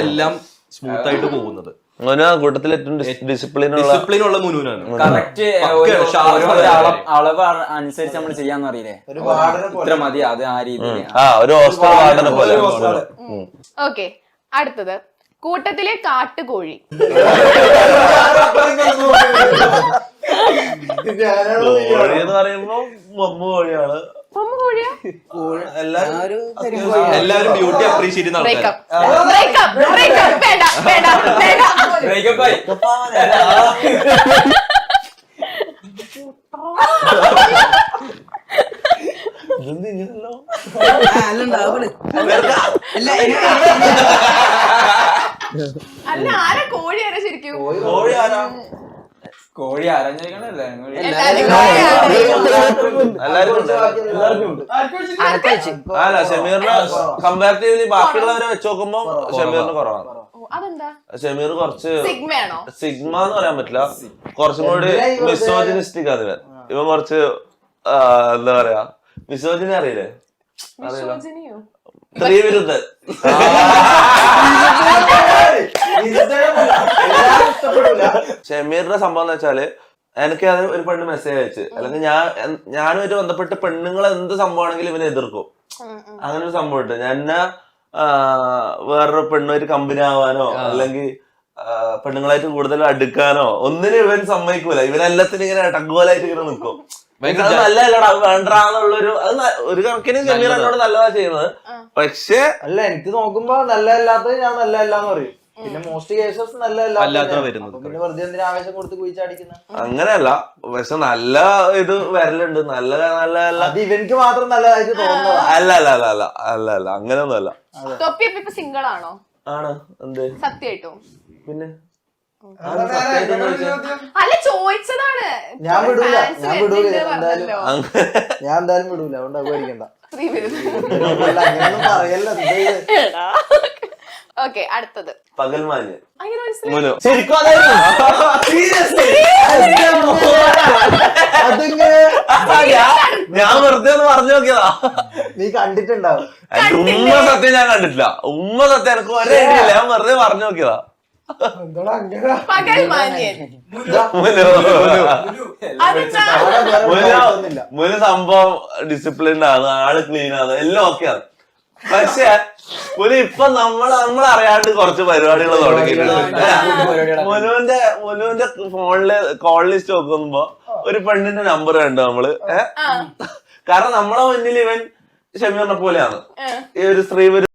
എല്ലാം സ്മൂത്ത് ആയിട്ട് പോകുന്നത്. കൂട്ടത്തിൽ ഏറ്റവും ഡിസിപ്ലിൻ ഉള്ള മുനുവിനാണ്. കറക്റ്റ് അളവ് അനുസരിച്ച് നമ്മൾ ചെയ്യാന്ന് അറിയില്ലേ, ഇത്ര മതി അത് ആ രീതിയിൽ. ഒരു ഓസ്കർ വാർഡനെ പോലെ. ഓക്കെ, അടുത്തത് കൂട്ടത്തിലെ കാട്ടുകോഴി. കോഴി എന്ന് പറയുമ്പോ മമ്മു കോഴിയാണ്. എല്ലാരും ബ്യൂട്ടി അപ്രീഷിയേറ്റ് ചെയ്യുന്ന ആൾക്കാർ. അല്ല, ആരാ കോഴി ആരാ ശരിക്കും? കോഴി ആരാഞ്ഞിരിക്കണല്ലേ? അല്ല, ഷമീറിന് കമ്പാരിറ്റീവ്ലി ബാക്കിയുള്ളവരെ വെച്ച് നോക്കുമ്പോ ഷമീറിന് കുറവാണ്. ഷമീർ കുറച്ച് സിഗ്മ എന്ന് പറയാൻ പറ്റില്ല, കുറച്ചും കൂടി മിസോജിനിസ്റ്റിക് ആണ് ഇവൻ. ഇവൻ കുറച്ച് എന്താ പറയാ, മിസോജിനി അറിയില്ലേ? അറിയില്ല, സ്ത്രീവിരുദ്ധൻ. ഷമീറിന്റെ സംഭവം എന്ന് വെച്ചാല്, എനിക്ക് അത് ഒരു പെണ്ണ് മെസ്സേജ് അയച്ച്, അല്ലെങ്കിൽ ഞാനുമായിട്ട് ബന്ധപ്പെട്ട് പെണ്ണുങ്ങൾ എന്ത് സംഭവമാണെങ്കിലും ഇവനെ എതിർക്കും. അങ്ങനെ ഒരു സംഭവം ഉണ്ട്. ഞാൻ വേറൊരു പെണ്ണുമായിട്ട് കമ്പനി ആവാനോ അല്ലെങ്കിൽ പെണ്ണുങ്ങളായിട്ട് കൂടുതൽ അടുക്കാനോ ഒന്നിനും ഇവൻ സമ്മതിക്കൂല. ഇവനെല്ലാത്തിനും ഇങ്ങനെ ടഗ്ഗോലായിട്ട് ഇങ്ങനെ നിൽക്കും. നല്ലതല്ലടാ, വേണ്ടാന്നുള്ളൊരു, അത് ഒരു കണക്കിന് ഷമീർ എന്നോട് നല്ലതാ ചെയ്യുന്നത്. പക്ഷെ അല്ല, എനിക്ക് നോക്കുമ്പോ നല്ലതല്ലാത്തത് ഞാൻ നല്ലതല്ലാന്ന് പറയും. പിന്നെ മോസ്റ്റ് കേസസ് നല്ലതല്ലാത്ത വരുന്നത്. പിന്നെ വെറുതെ എന്തിനാ ആവേശം കൊടുത്ത് കുഴിച്ചടിക്കുന്ന? അങ്ങനെയല്ല, പക്ഷെ നല്ല ഇത് വരലുണ്ട്. നല്ല അത് ഇവനിക്ക് മാത്രം നല്ലതായിട്ട് തോന്നുന്നത്. അല്ല അല്ല അല്ല അല്ല അല്ല അല്ല അങ്ങനെയൊന്നും അല്ല. സിംഗിൾ ആണോ? ആണ്. എന്ത് സത്യമായിട്ടും? പിന്നെ അല്ല, ചോദിച്ചതാണ്. ഞാൻ വിടൂല അതുകൊണ്ട് പേടിക്കണ്ട. അങ്ങനെയൊന്നും പറയല്ലോ. ഓക്കെ, അടുത്തത് പകൽമാന്യൻ. ശരിക്കും ഞാൻ വെറുതെ ഒന്ന് പറഞ്ഞു നോക്കിയതാ. നീ കണ്ടിട്ടുണ്ടാവും. ഉമ്മ സത്യം ഞാൻ കണ്ടിട്ടില്ല. ഉമ്മ സത്യം എനിക്ക് ഒരേ ഐഡിയയില്ല. ഞാൻ വെറുതെ പറഞ്ഞു നോക്കിയതാ. മുന് സംഭവം ഡിസിപ്ലിൻഡ് ആണ്, ആള് ക്ലീൻ ആണ്, എല്ലാം ഓക്കെയാണ്. പക്ഷെ മുന് ഇപ്പൊ നമ്മൾ അറിയാണ്ട് കുറച്ച് പരിപാടികൾ തുടങ്ങിയിട്ടുണ്ട്. മുനുവിന്റെ ഫോണില് കോൾ ലിസ്റ്റ് നോക്കുമ്പോ ഒരു പെണ്ണിന്റെ നമ്പർ കണ്ടു നമ്മള്. കാരണം നമ്മളെ മുന്നിൽ ഇവൻ ഷമീറിനെ പോലെയാണ്. ഈ ഒരു സ്ത്രീ